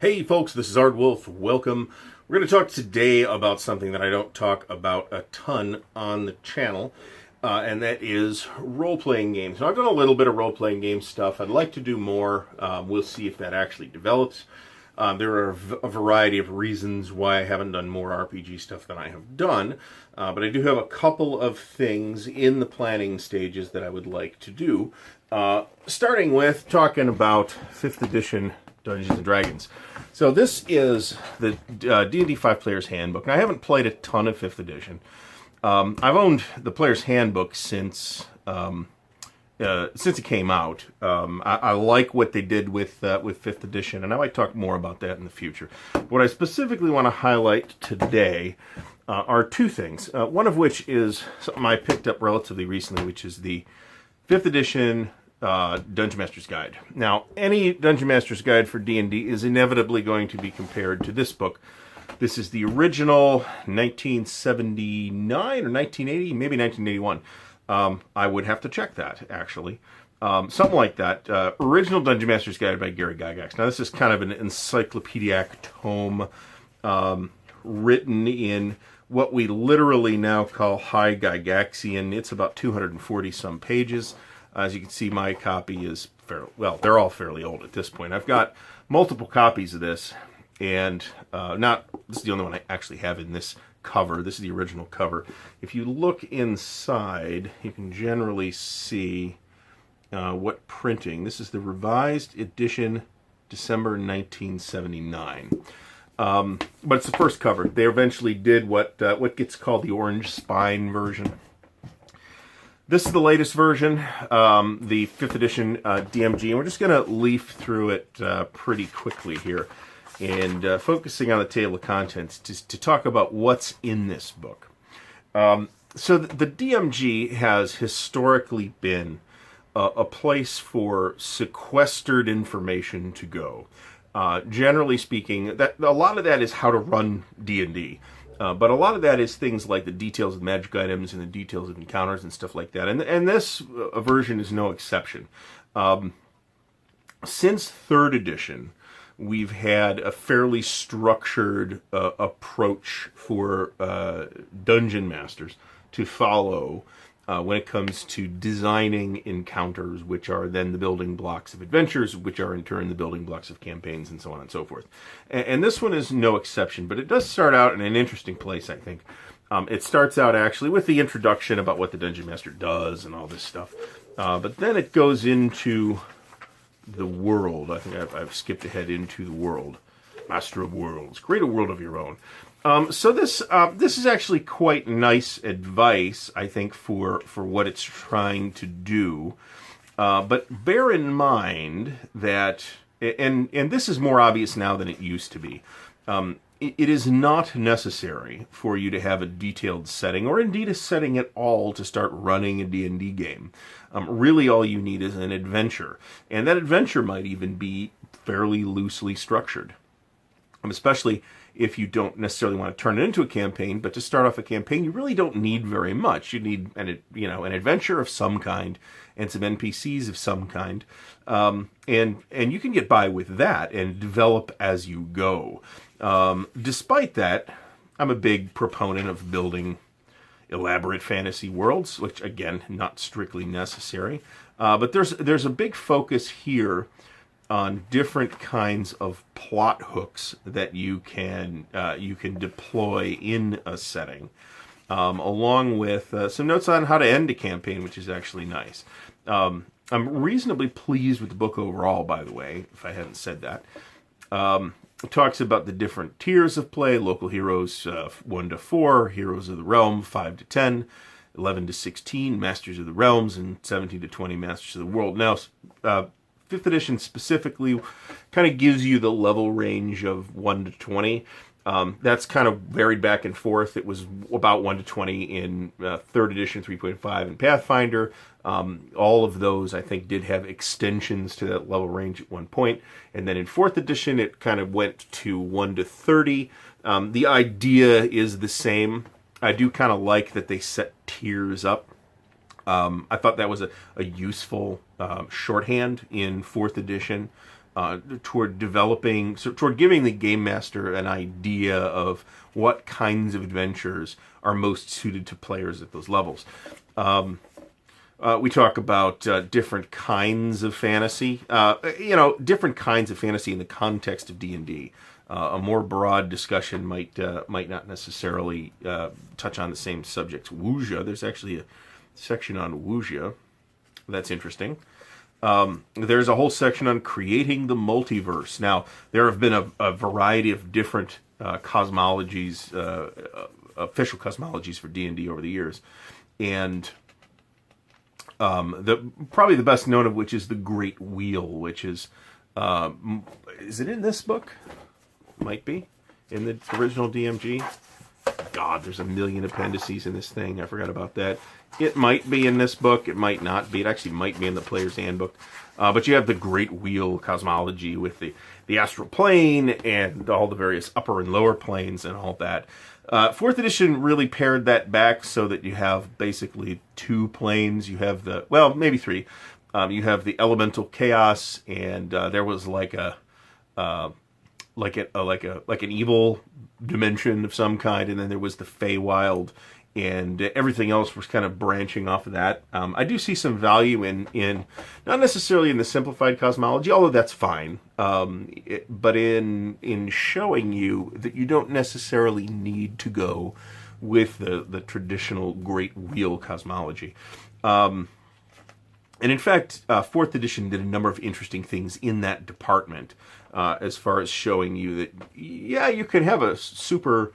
Hey folks, this is Ardwulf. Welcome. We're going to talk today about something that I don't talk about a ton on the channel, and that is role-playing games. Now, I've done a little bit of role-playing game stuff. I'd like to do more. We'll see if that actually develops. There are a variety of reasons why I haven't done more RPG stuff than I have done, but I do have a couple of things in the planning stages that I would like to do, starting with talking about 5th edition Dungeons & Dragons. So this is the D&D5 Player's Handbook. Now, I haven't played a ton of 5th edition. I've owned the Player's Handbook since it came out. I like what they did with 5th edition, and I might talk more about that in the future. What I specifically want to highlight today are two things. One of which is something I picked up relatively recently, which is the 5th edition Dungeon Master's Guide. Now, any Dungeon Master's Guide for D&D is inevitably going to be compared to this book. This is the original 1979 or 1980, maybe 1981. I would have to check that, actually. Something like that. Original Dungeon Master's Guide by Gary Gygax. Now, this is kind of an encyclopedic tome written in what we literally now call High Gygaxian. It's about 240-some pages. As you can see, my copy is fairly, well, they're all fairly old at this point. I've got multiple copies of this, and this is the only one I actually have in this cover. This is the original cover. If you look inside, you can generally see what printing. This is the revised edition, December 1979. But it's the first cover. They eventually did what gets called the orange spine version. This is the latest version, the 5th edition DMG, and we're just going to leaf through it pretty quickly here, and focusing on the table of contents to talk about what's in this book. So the DMG has historically been a place for sequestered information to go. Generally speaking, a lot of that is how to run D&D. But a lot of that is things like the details of magic items and the details of encounters and stuff like that. And this version is no exception. Since 3rd edition, we've had a fairly structured approach for dungeon masters to follow when it comes to designing encounters, which are then the building blocks of adventures, which are in turn the building blocks of campaigns, and so on and so forth. And this one is no exception, but it does start out in an interesting place, I think. It starts out actually with the introduction about what the Dungeon Master does and all this stuff. But then it goes into the world. I think I've skipped ahead into the world. Master of Worlds. Create a world of your own. So this is actually quite nice advice, I think, for what it's trying to do. But bear in mind that, and this is more obvious now than it used to be, it is not necessary for you to have a detailed setting, or indeed a setting at all, to start running a D&D game. Really all you need is an adventure. And that adventure might even be fairly loosely structured. Especially if you don't necessarily want to turn it into a campaign, but to start off a campaign, you really don't need very much. You need an adventure of some kind and some NPCs of some kind, and you can get by with that and develop as you go. Despite that, I'm a big proponent of building elaborate fantasy worlds, which again, not strictly necessary. But there's a big focus here on different kinds of plot hooks that you can deploy in a setting, along with some notes on how to end a campaign, which is actually nice. I'm reasonably pleased with the book overall, by the way, if I hadn't said that. It talks about the different tiers of play: local heroes 1 to 4, heroes of the realm 5 to 10, 11 to 16, masters of the realms, and 17 to 20, masters of the world. Now, 5th edition specifically kind of gives you the level range of 1 to 20. That's kind of varied back and forth. It was about 1 to 20 in 3rd edition 3.5 and Pathfinder. All of those, I think, did have extensions to that level range at one point. And then in 4th edition, it kind of went to 1 to 30. The idea is the same. I do kind of like that they set tiers up. I thought that was a useful shorthand in 4th edition. toward developing, toward giving the game master an idea of what kinds of adventures are most suited to players at those levels. We talk about different kinds of fantasy, different kinds of fantasy in the context of D&D. A more broad discussion might not necessarily touch on the same subjects. Wuxia, there's actually a section on Wuxia. That's interesting. There's a whole section on creating the multiverse. Now, there have been a variety of different cosmologies, official cosmologies for D&D over the years, and probably the best known of which is the Great Wheel, which is it in this book? Might be in the original DMG. God, there's a million appendices in this thing. I forgot about that. It might be in this book. It might not be. It actually might be in the Player's Handbook. But you have the Great Wheel cosmology with the astral plane and all the various upper and lower planes and all that. 4th edition really pared that back so that you have basically 2 planes. You have maybe 3. You have the elemental chaos, and there was like an evil dimension of some kind, and then there was the Feywild, and everything else was kind of branching off of that. I do see some value in not necessarily in the simplified cosmology, although that's fine, but in showing you that you don't necessarily need to go with the traditional Great Wheel cosmology. And in fact, 4th edition did a number of interesting things in that department, as far as showing you that, yeah, you can have a super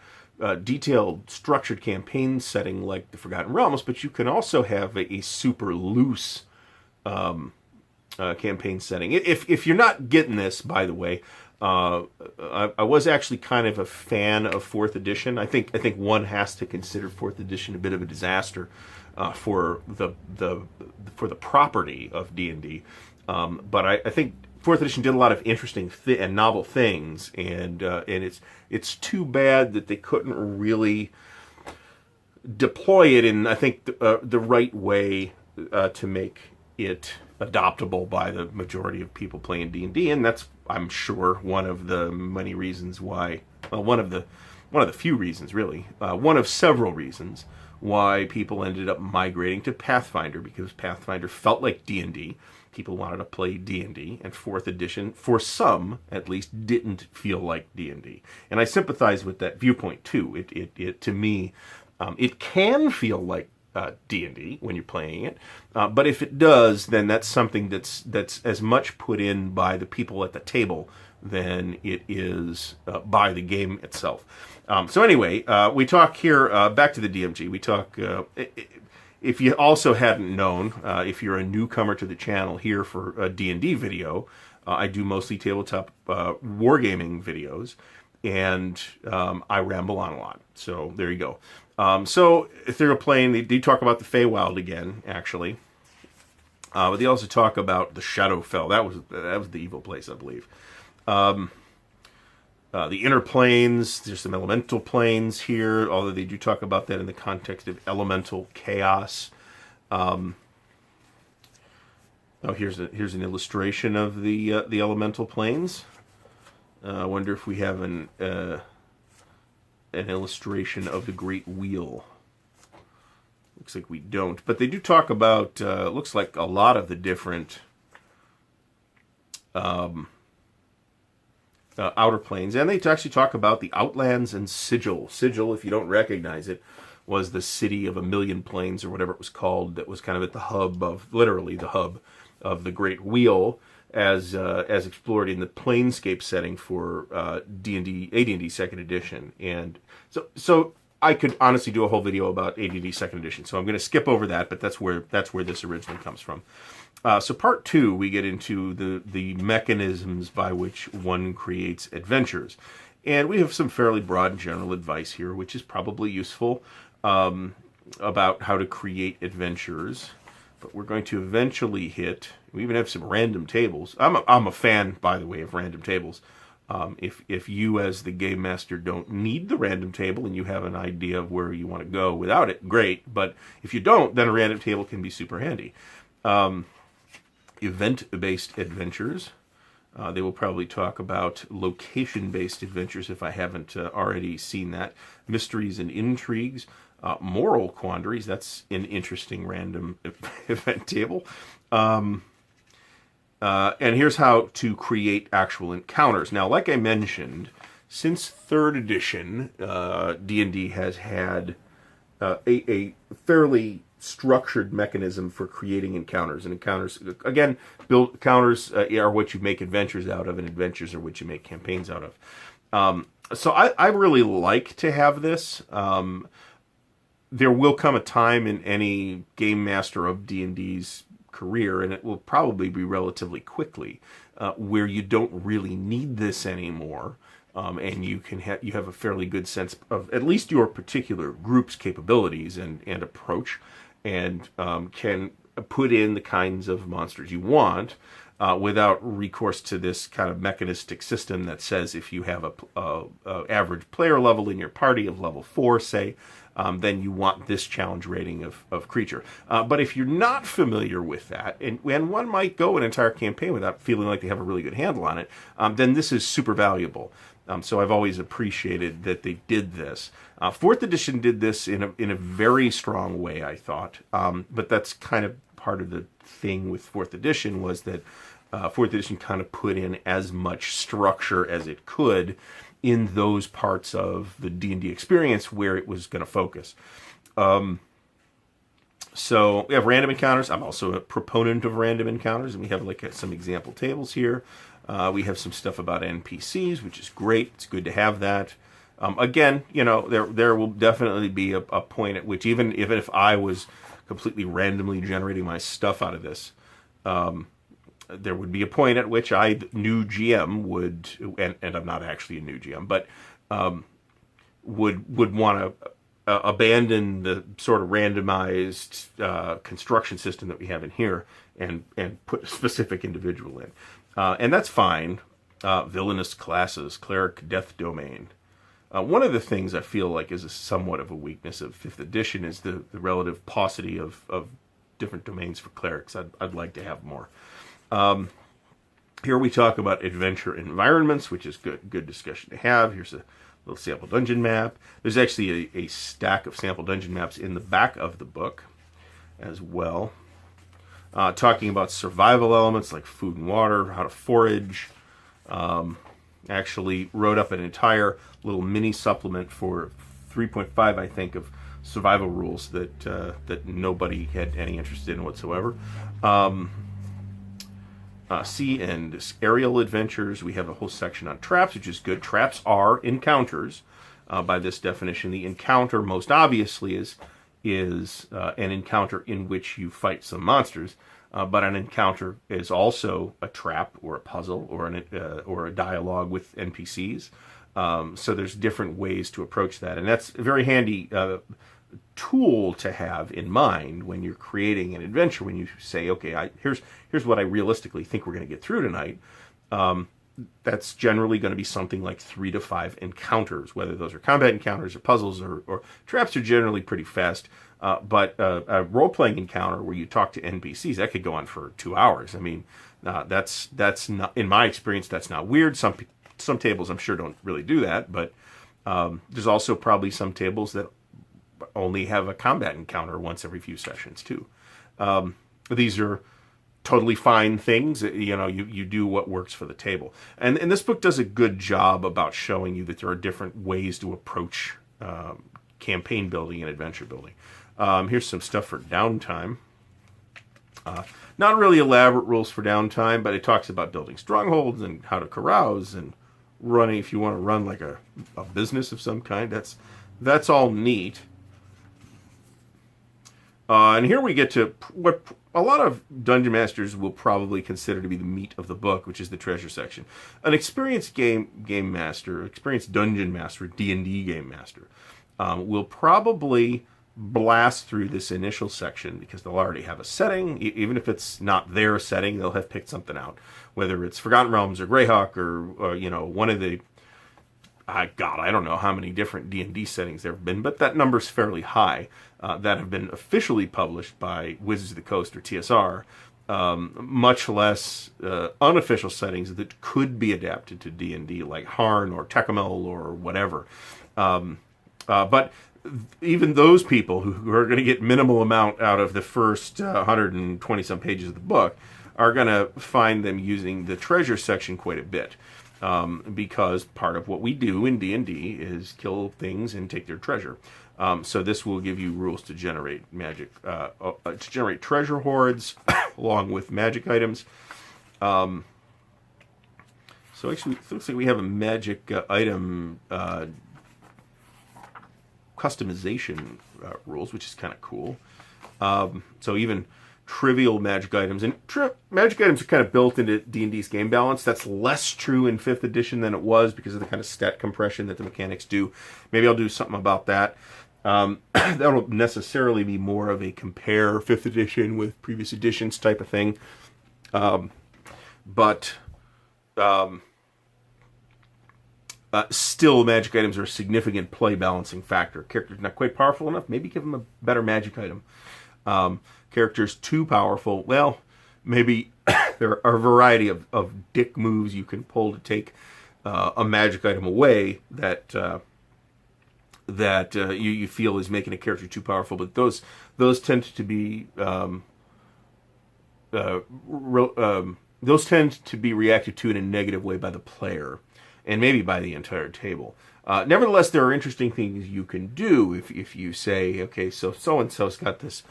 detailed, structured campaign setting like the Forgotten Realms, but you can also have a super loose campaign setting. If you're not getting this, by the way, I was actually kind of a fan of 4th edition. I think one has to consider 4th edition a bit of a disaster for the property of D&D. But I think 4th edition did a lot of interesting and novel things, and it's too bad that they couldn't really deploy it in, I think, the right way to make it adoptable by the majority of people playing D&D, and that's, I'm sure, one of the many reasons why. One of the few reasons, really. One of several reasons why people ended up migrating to Pathfinder, because Pathfinder felt like D&D. People wanted to play D&D, and 4th edition, for some at least, didn't feel like D&D. And I sympathize with that viewpoint too. It to me, it can feel like D&D when you're playing it, but if it does, then that's something that's as much put in by the people at the table than it is by the game itself. So anyway, we talk here, back to the DMG, we talk, if you also hadn't known, if you're a newcomer to the channel here for a D&D video, I do mostly tabletop wargaming videos, and I ramble on a lot. So there you go. So Ethereal Plane, they do talk about the Feywild again, actually. But they also talk about the Shadowfell. That was the evil place, I believe. The inner planes, there's some elemental planes here, although they do talk about that in the context of elemental chaos. Here's an illustration of the elemental planes. I wonder if we have an illustration of the Great Wheel. Looks like we don't, but they do talk about, looks like a lot of the different outer planes, and they actually talk about the Outlands and Sigil. Sigil, if you don't recognize it, was the city of 1,000,000 planes, or whatever it was called, that was kind of at the hub of, literally the hub of the Great Wheel, as explored in the Planescape setting for D&D 2nd edition. And so I could honestly do a whole video about AD&D 2nd edition, so I'm going to skip over that, but that's where this originally comes from. So part 2, we get into the mechanisms by which one creates adventures. And we have some fairly broad and general advice here, which is probably useful about how to create adventures. But we're going to eventually hit, we even have some random tables. I'm a fan, by the way, of random tables. If you, as the game master, don't need the random table and you have an idea of where you want to go without it, great. But if you don't, then a random table can be super handy. Event-based adventures. They will probably talk about location-based adventures if I haven't already seen that. Mysteries and intrigues. Moral quandaries. That's an interesting random event table. And here's how to create actual encounters. Now, like I mentioned, since 3rd edition, D&D has had a fairly structured mechanism for creating encounters. And encounters, again, encounters are what you make adventures out of, and adventures are what you make campaigns out of. So I really like to have this. There will come a time in any game master of D&D's career, and it will probably be relatively quickly, where you don't really need this anymore, and you have a fairly good sense of at least your particular group's capabilities and approach, and can put in the kinds of monsters you want without recourse to this kind of mechanistic system that says if you have a average player level in your party of level 4, say, then you want this challenge rating of creature. But if you're not familiar with that, and one might go an entire campaign without feeling like they have a really good handle on it, then this is super valuable. So I've always appreciated that they did this. 4th edition did this in a very strong way, I thought. But that's kind of part of the thing with 4th edition, was that 4th edition kind of put in as much structure as it could in those parts of the D&D experience where it was going to focus. So we have random encounters. I'm also a proponent of random encounters, and we have like some example tables here. We have some stuff about NPCs, which is great. It's good to have that. Again, there will definitely be a point at which even if I was completely randomly generating my stuff out of this, there would be a point at which new GM would, and I'm not actually a new GM, but would want to abandon the sort of randomized construction system that we have in here and put a specific individual in. And that's fine. Villainous classes, cleric, death domain. One of the things I feel like is somewhat of a weakness of 5th edition is the relative paucity of different domains for clerics. I'd like to have more. Here we talk about adventure environments, which is good discussion to have. Here's a little sample dungeon map. There's actually a stack of sample dungeon maps in the back of the book as well. Talking about survival elements like food and water, how to forage. Actually wrote up an entire little mini supplement for 3.5, I think, of survival rules that nobody had any interest in whatsoever. Sea and aerial adventures. We have a whole section on traps, which is good. Traps are encounters by this definition. The encounter, most obviously, is an encounter in which you fight some monsters. But an encounter is also a trap or a puzzle or a dialogue with NPCs. So there's different ways to approach that, and that's a very handy tool to have in mind when you're creating an adventure. When you say, okay, here's what I realistically think we're going to get through tonight. That's generally going to be something like 3 to 5 encounters, whether those are combat encounters or puzzles or traps are generally pretty fast. But a role-playing encounter where you talk to NPCs, that could go on for 2 hours. I mean, that's not, in my experience, that's not weird. Some tables, I'm sure, don't really do that, but there's also probably some tables that only have a combat encounter once every few sessions too. These are totally fine things. You do what works for the table, and this book does a good job about showing you that there are different ways to approach campaign building and adventure building. Here's some stuff for downtime. Not really elaborate rules for downtime, but it talks about building strongholds and how to carouse and running, if you want to run like a business of some kind. That's all neat. And here we get to what a lot of dungeon masters will probably consider to be the meat of the book, which is the treasure section. An experienced game master, experienced dungeon master, D&D game master, will probably blast through this initial section because they'll already have a setting. Even if it's not their setting, they'll have picked something out, whether it's Forgotten Realms or Greyhawk or one of the I don't know how many different D&D settings there have been, but that number's fairly high that have been officially published by Wizards of the Coast or TSR much less unofficial settings that could be adapted to D&D, like Harn or Tecumel or whatever. But even those people who are going to get minimal amount out of the first 120-some pages of the book are going to find them using the treasure section quite a bit. Because part of what we do in D&D is kill things and take their treasure. So this will give you rules to generate magic, to generate treasure hoards, along with magic items. So actually, it looks like we have a magic item customization rules, which is kind of cool. So even trivial magic items, and magic items are kind of built into D&D's game balance. That's less true in 5th edition than it was because of the kind of stat compression that the mechanics do. Maybe I'll do something about that. That'll necessarily be more of a compare 5th edition with previous editions type of thing. But still, magic items are a significant play balancing factor. Characters not quite powerful enough, maybe give them a better magic item. Characters too powerful, well, maybe there are a variety of dick moves you can pull to take a magic item away that you feel is making a character too powerful. But those tend to be those tend to be reacted to in a negative way by the player, and maybe by the entire table. Nevertheless, there are interesting things you can do if you say, okay, so and so's got this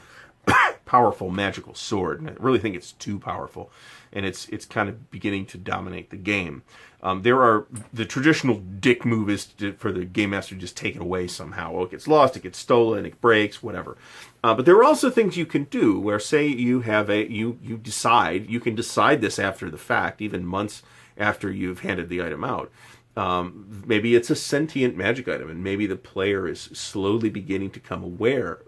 powerful magical sword, and I really think it's too powerful, and it's kind of beginning to dominate the game. There are the traditional dick move is for the game master to just take it away somehow. Well, it gets lost, it gets stolen, it breaks, whatever. But there are also things you can do where, say, you have you can decide this after the fact, even months after you've handed the item out. Maybe it's a sentient magic item, and maybe the player is slowly beginning to become aware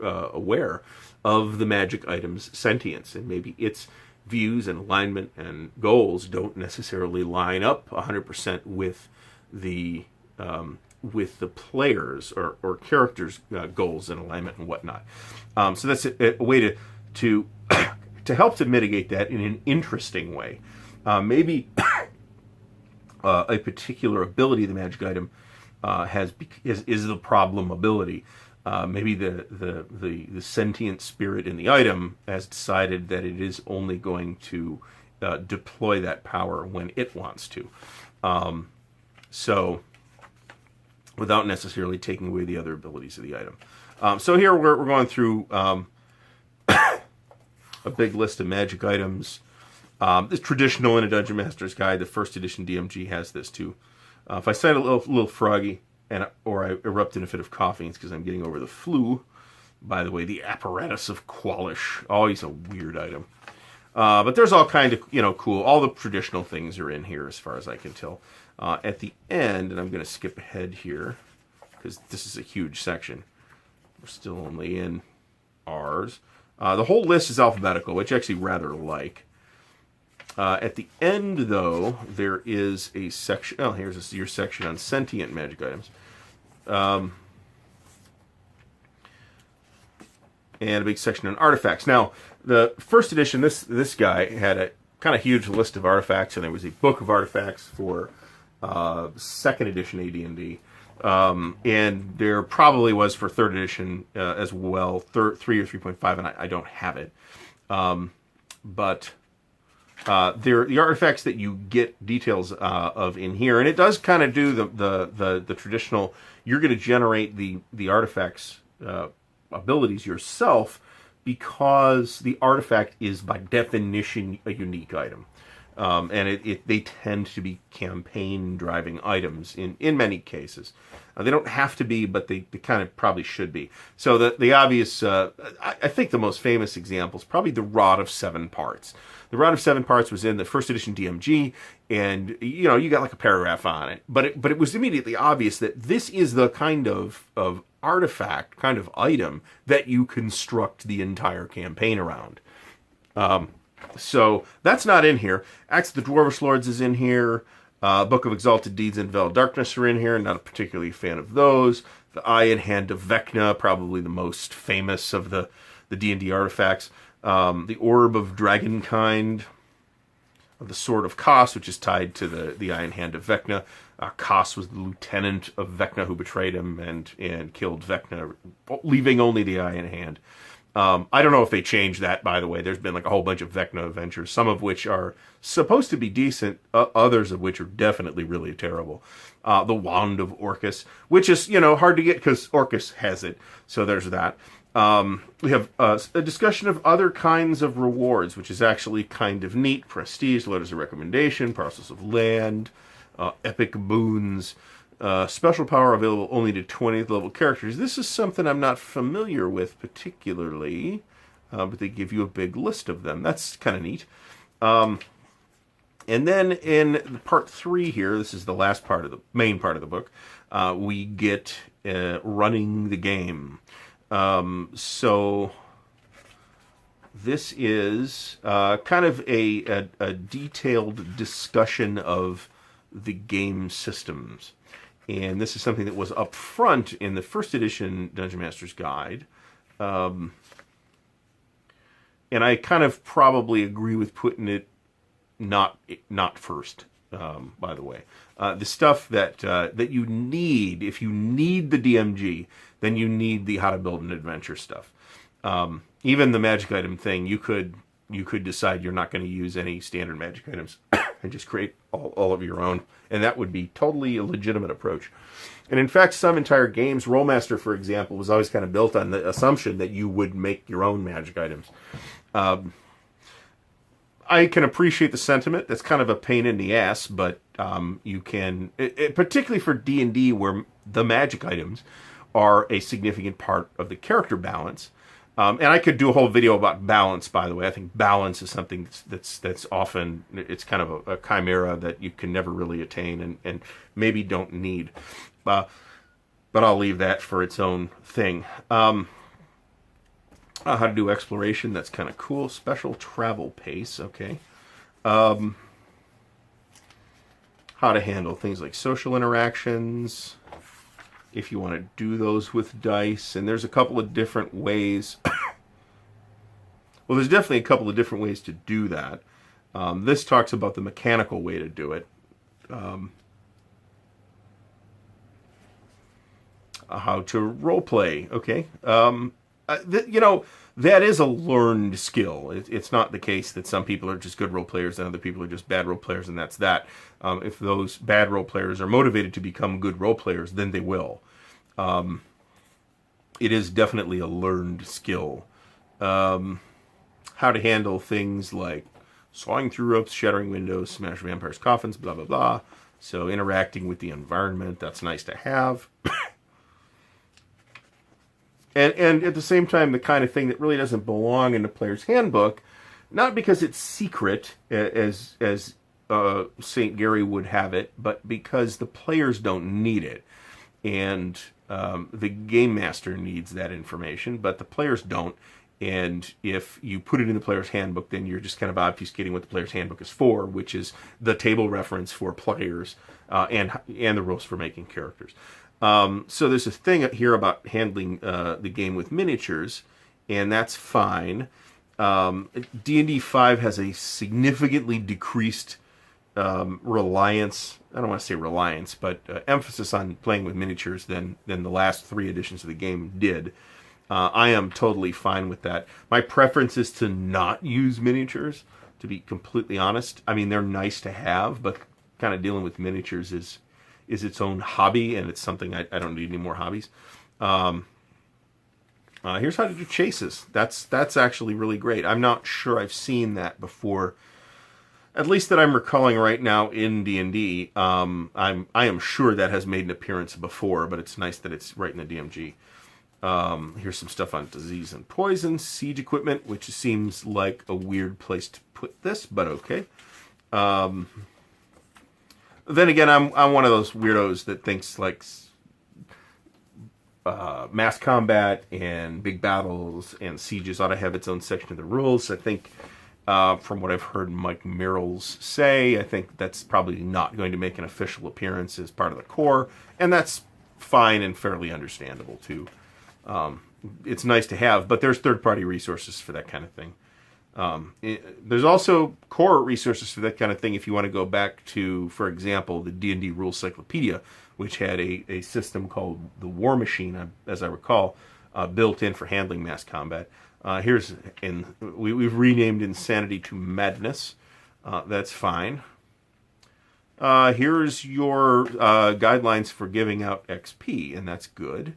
of the magic item's sentience, and maybe its views and alignment and goals don't necessarily line up 100% with the players or characters' goals and alignment and whatnot. So that's a way to help to mitigate that in an interesting way. Maybe a particular ability the magic item is the problem ability. Maybe the sentient spirit in the item has decided that it is only going to deploy that power when it wants to. So without necessarily taking away the other abilities of the item. So here we're going through a big list of magic items. It's traditional in a Dungeon Master's Guide. The 1st edition DMG has this too. If I sound a little froggy, or I erupt in a fit of coughing, it's because I'm getting over the flu. By the way, the apparatus of Qualish, always a weird item. But there's all kind of, cool. All the traditional things are in here as far as I can tell. At the end, and I'm going to skip ahead here, because this is a huge section. We're still only in ours. The whole list is alphabetical, which I actually rather like. At the end, though, there is a section. Oh, here's your section on sentient magic items. And a big section on artifacts. Now, the 1st edition, this guy had a kind of huge list of artifacts, and there was a book of artifacts for 2nd edition AD&D. And there probably was for 3rd edition as well, 3 or 3.5, and I don't have it. But the artifacts that you get details of in here, and it does kind of do the traditional. You're going to generate the artifacts abilities yourself because the artifact is by definition a unique item, and they tend to be campaign driving items in many cases. They don't have to be, but they kind of probably should be. So the obvious, I think the most famous example is probably the Rod of 7 Parts. The Rod of 7 Parts was in the 1st edition DMG, and you got like a paragraph on it. But it was immediately obvious that this is the kind of artifact, kind of item that you construct the entire campaign around. So that's not in here. Axe of the Dwarvish Lords is in here. Book of Exalted Deeds and Veiled Darkness are in here. Not a particularly fan of those. The Eye and Hand of Vecna, probably the most famous of the D&D artifacts. the Orb of Dragonkind, the Sword of Kos, which is tied to the Iron Hand of Vecna. Kos was the lieutenant of Vecna who betrayed him and killed Vecna, leaving only the Iron Hand. I don't know if they changed that, by the way. There's been like a whole bunch of Vecna adventures, some of which are supposed to be decent, others of which are definitely really terrible. The Wand of Orcus, which is, hard to get because Orcus has it. So there's that. We have a discussion of other kinds of rewards, which is actually kind of neat. Prestige, letters of recommendation, parcels of land, epic boons, special power available only to 20th level characters. This is something I'm not familiar with particularly, but they give you a big list of them. That's kind of neat. And then in part 3 here, this is the last part of the main part of the book, we get running the game. So this is kind of a detailed discussion of the game systems. And this is something that was up front in the first edition Dungeon Master's Guide. And I kind of probably agree with putting it not first, by the way. The stuff that you need, if you need the DMG, then you need the how to build an adventure stuff. Even the magic item thing, you could decide you're not going to use any standard magic items and just create all of your own. And that would be totally a legitimate approach. And in fact, some entire games, Rollmaster, for example, was always kind of built on the assumption that you would make your own magic items. I can appreciate the sentiment. That's kind of a pain in the ass, but you can, particularly for D&D, where the magic items are a significant part of the character balance. And I could do a whole video about balance, by the way. I think balance is something that's often, it's kind of a chimera that you can never really attain and maybe don't need. But I'll leave that for its own thing. How to do exploration, that's kind of cool. Special travel pace, okay. How to handle things like social interactions, if you want to do those with dice. And there's a couple of different ways. Well, there's definitely a couple of different ways to do that. This talks about the mechanical way to do it. How to role play, okay. That is a learned skill. It's not the case that some people are just good role players and other people are just bad role players, and that's that. If those bad role players are motivated to become good role players, then they will. It is definitely a learned skill. How to handle things like sawing through ropes, shattering windows, smash vampires' coffins, blah, blah, blah. So interacting with the environment, that's nice to have. And at the same time, the kind of thing that really doesn't belong in the player's handbook, not because it's secret, as St. Gary would have it, but because the players don't need it. And the game master needs that information, but the players don't. And if you put it in the player's handbook, then you're just kind of obfuscating what the player's handbook is for, which is the table reference for players and the rules for making characters. So there's a thing here about handling the game with miniatures, and that's fine. D&D5 has a significantly decreased reliance, I don't want to say reliance, but emphasis on playing with miniatures than the last 3 editions of the game did. I am totally fine with that. My preference is to not use miniatures, to be completely honest. I mean, they're nice to have, but kind of dealing with miniatures is its own hobby, and it's something I don't need any more hobbies. Here's how to do chases. That's actually really great. I'm not sure I've seen that before, at least that I'm recalling right now in D&D. I am sure that has made an appearance before, but it's nice that it's right in the DMG. Here's some stuff on disease and poison, siege equipment, which seems like a weird place to put this, but okay. Then again, I'm one of those weirdos that thinks like mass combat and big battles and sieges ought to have its own section of the rules. I think, from what I've heard Mike Merrills say, I think that's probably not going to make an official appearance as part of the core, and that's fine and fairly understandable too. It's nice to have, but there's third-party resources for that kind of thing. There's also core resources for that kind of thing if you want to go back to, for example, the D&D Rules Cyclopedia, which had a system called the War Machine, as I recall, built in for handling mass combat. We've renamed Insanity to Madness. That's fine. Here's your guidelines for giving out XP, and that's good.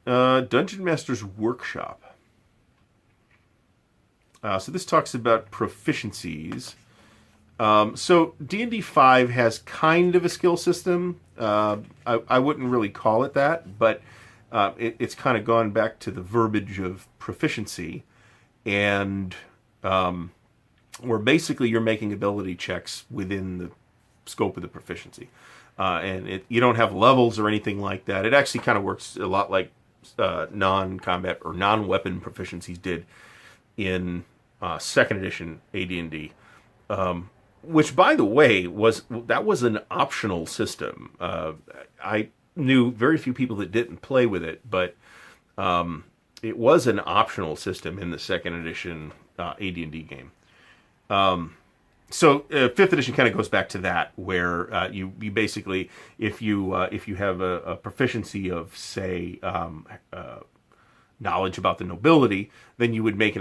Dungeon Master's Workshop. So this talks about proficiencies. So D&D5 has kind of a skill system. I wouldn't really call it that, but it's kind of gone back to the verbiage of proficiency, and where basically you're making ability checks within the scope of the proficiency. And you don't have levels or anything like that. It actually kind of works a lot like non-combat or non-weapon proficiencies did in second edition AD&D, which, by the way, was an optional system. I knew very few people that didn't play with it, but it was an optional system in the second edition AD&D game. So fifth edition kind of goes back to that, where you basically, if you have a proficiency of, say, knowledge about the nobility, then you could make an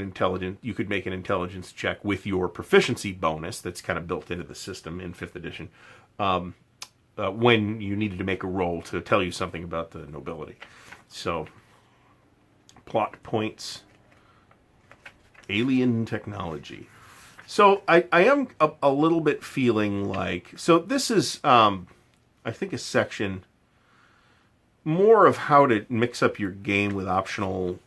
intelligence check with your proficiency bonus that's kind of built into the system in fifth edition, when you needed to make a roll to tell you something about the nobility. So, plot points, alien technology. So I am a little bit feeling like, so this is, I think, a section more of how to mix up your game with optional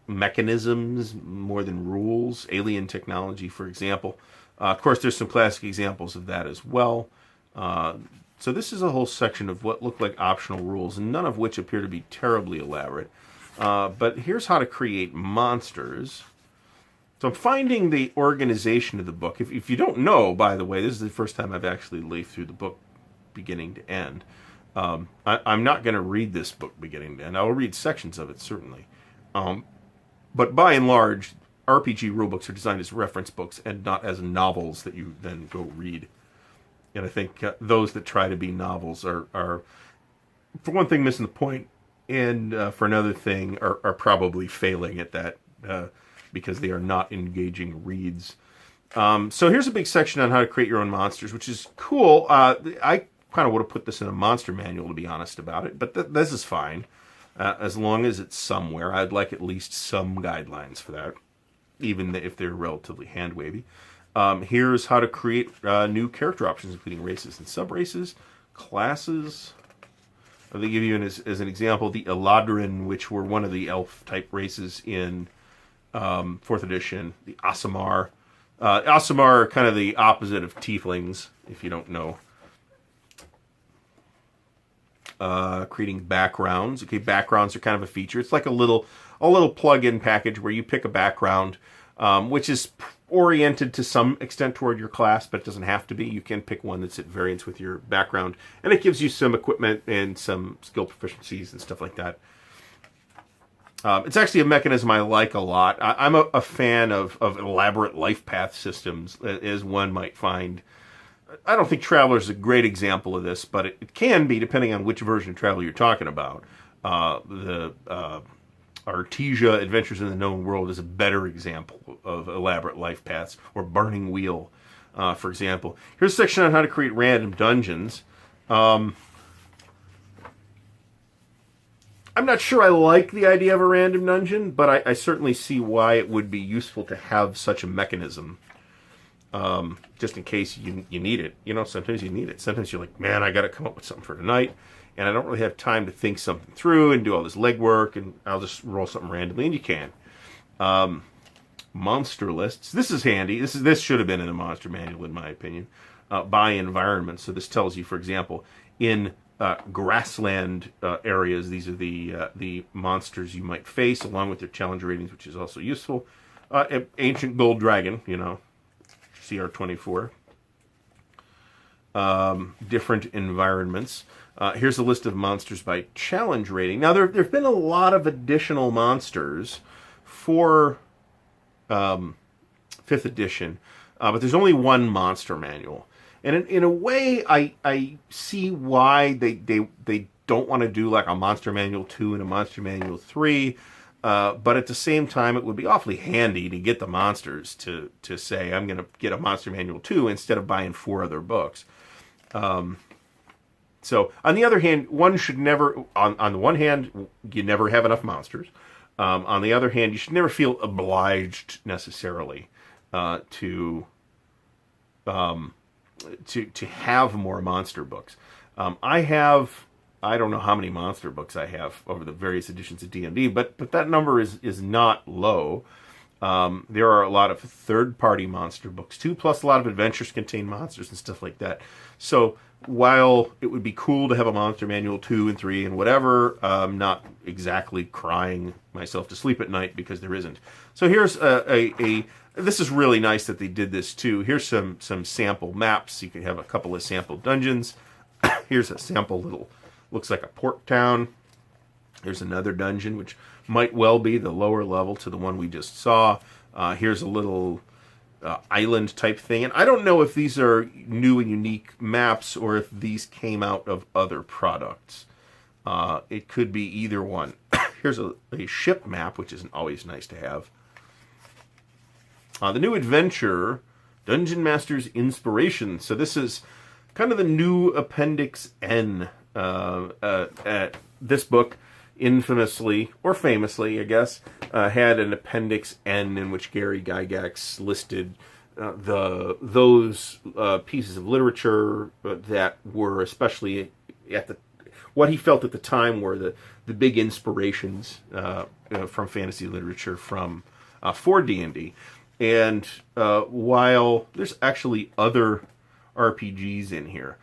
mechanisms more than rules. Alien technology, for example. Of course, there's some classic examples of that as well. So this is a whole section of what look like optional rules, and none of which appear to be terribly elaborate. But here's how to create monsters. So I'm finding the organization of the book. If you don't know, by the way, this is the first time I've actually leafed through the book beginning to end. I'm not going to read this book beginning to end. I'll read sections of it, certainly. But by and large, RPG rulebooks are designed as reference books and not as novels that you then go read. And I think those that try to be novels are, for one thing, missing the point, and for another thing, are probably failing at that because they are not engaging reads. So here's a big section on how to create your own monsters, which is cool. I kind of would have put this in a monster manual, to be honest about it, but this is fine. As long as it's somewhere. I'd like at least some guidelines for that, even if they're relatively hand-wavy. Here's how to create new character options, including races and sub-races, classes. They give you, as an example, the Eladrin, which were one of the elf-type races in 4th edition, the Aasimar. Aasimar are kind of the opposite of tieflings, if you don't know. Creating backgrounds. Okay, backgrounds are kind of a feature. It's like a little plug-in package where you pick a background, which is oriented to some extent toward your class, but it doesn't have to be. You can pick one that's at variance with your background, and it gives you some equipment and some skill proficiencies and stuff like that. It's actually a mechanism I like a lot. I'm a fan of elaborate life path systems, as one might find. I don't think Traveler is a great example of this, but it can be, depending on which version of Traveler you're talking about. The Artesia Adventures in the Known World is a better example of elaborate life paths, or Burning Wheel, for example. Here's a section on how to create random dungeons. I'm not sure I like the idea of a random dungeon, but I certainly see why it would be useful to have such a mechanism. Just in case you need it. You know, sometimes you need it. Sometimes you're like, man, I got to come up with something for tonight, and I don't really have time to think something through and do all this legwork, and I'll just roll something randomly, and you can. Monster lists. This is handy. This should have been in a monster manual, in my opinion. By environment. So this tells you, for example, in grassland areas, these are the monsters you might face, along with their challenge ratings, which is also useful. Ancient Gold Dragon, you know, CR24. Different environments. Here's a list of monsters by challenge rating. Now, there have been a lot of additional monsters for 5th edition, but there's only one monster manual. And in a way, I see why they don't want to do like a Monster Manual 2 and a Monster Manual 3, but at the same time, it would be awfully handy to get the monsters to say, I'm going to get a Monster Manual 2 instead of buying 4 other books. So, on the other hand, one should never, on the one hand, you never have enough monsters. On the other hand, you should never feel obliged necessarily to have more monster books. I don't know how many monster books I have over the various editions of D&D, but that number is not low. There are a lot of third-party monster books too, plus a lot of adventures contain monsters and stuff like that. So while it would be cool to have a Monster Manual 2 and 3 and whatever, I'm not exactly crying myself to sleep at night because there isn't. So here's this is really nice that they did this too. Here's some sample maps. You can have a couple of sample dungeons. Here's a sample little, looks like a port town. Here's another dungeon, which might well be the lower level to the one we just saw. Here's a little island type thing. And I don't know if these are new and unique maps or if these came out of other products. It could be either one. Here's a ship map, which isn't always nice to have. The new adventure, Dungeon Master's Inspiration. So this is kind of the new Appendix N. This book, infamously, or famously, I guess, had an Appendix N in which Gary Gygax listed those pieces of literature that were especially at what he felt at the time were the big inspirations from fantasy literature for D&D. And while there's actually other RPGs in here,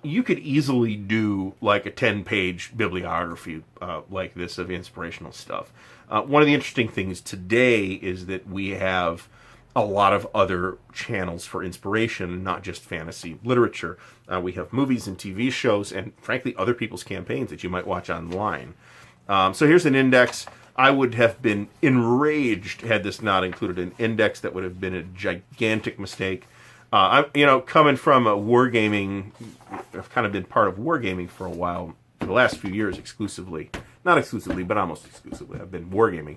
you could easily do like a 10-page bibliography like this of inspirational stuff. One of the interesting things today is that we have a lot of other channels for inspiration, not just fantasy literature. We have movies and TV shows and, frankly, other people's campaigns that you might watch online. So here's an index. I would have been enraged had this not included an index. That would have been a gigantic mistake. Coming from wargaming, I've kind of been part of wargaming for a while, for the last few years exclusively. Not exclusively, but almost exclusively. I've been wargaming,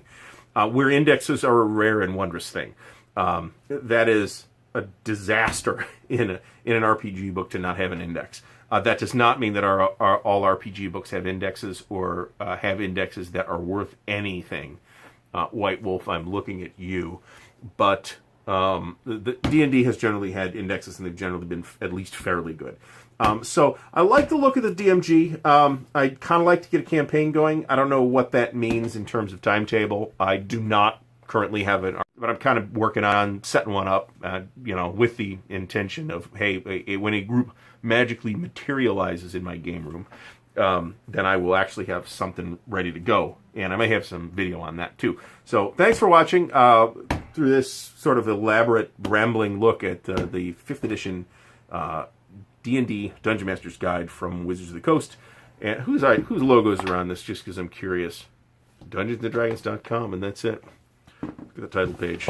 where indexes are a rare and wondrous thing. That is a disaster in an RPG book to not have an index. That does not mean that all RPG books have indexes or have indexes that are worth anything. White Wolf, I'm looking at you. But the D&D has generally had indexes, and they've generally been at least fairly good. So I like the look of the DMG. I kind of like to get a campaign going. I don't know what that means in terms of timetable. I do not currently have it, but I'm kind of working on setting one up, with the intention of, hey, when a group magically materializes in my game room, then I will actually have something ready to go. And I may have some video on that too. So thanks for watching through this sort of elaborate, rambling look at the 5th edition D&D Dungeon Master's Guide from Wizards of the Coast. And whose logos are on this, just because I'm curious. DungeonsandDragons.com, and that's it. Look at the title page.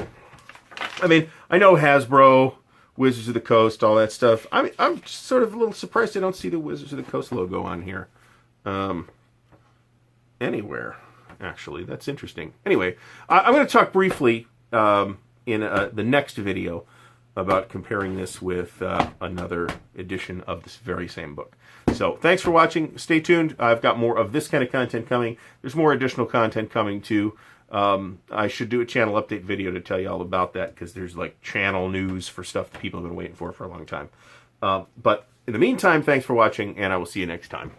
I mean, I know Hasbro, Wizards of the Coast, all that stuff. I'm sort of a little surprised I don't see the Wizards of the Coast logo on here. Anywhere, actually. That's interesting. Anyway, I'm going to talk briefly in the next video about comparing this with another edition of this very same book. So, thanks for watching. Stay tuned. I've got more of this kind of content coming. There's more additional content coming, too. I should do a channel update video to tell you all about that, because there's like channel news for stuff that people have been waiting for a long time. But in the meantime, thanks for watching, and I will see you next time.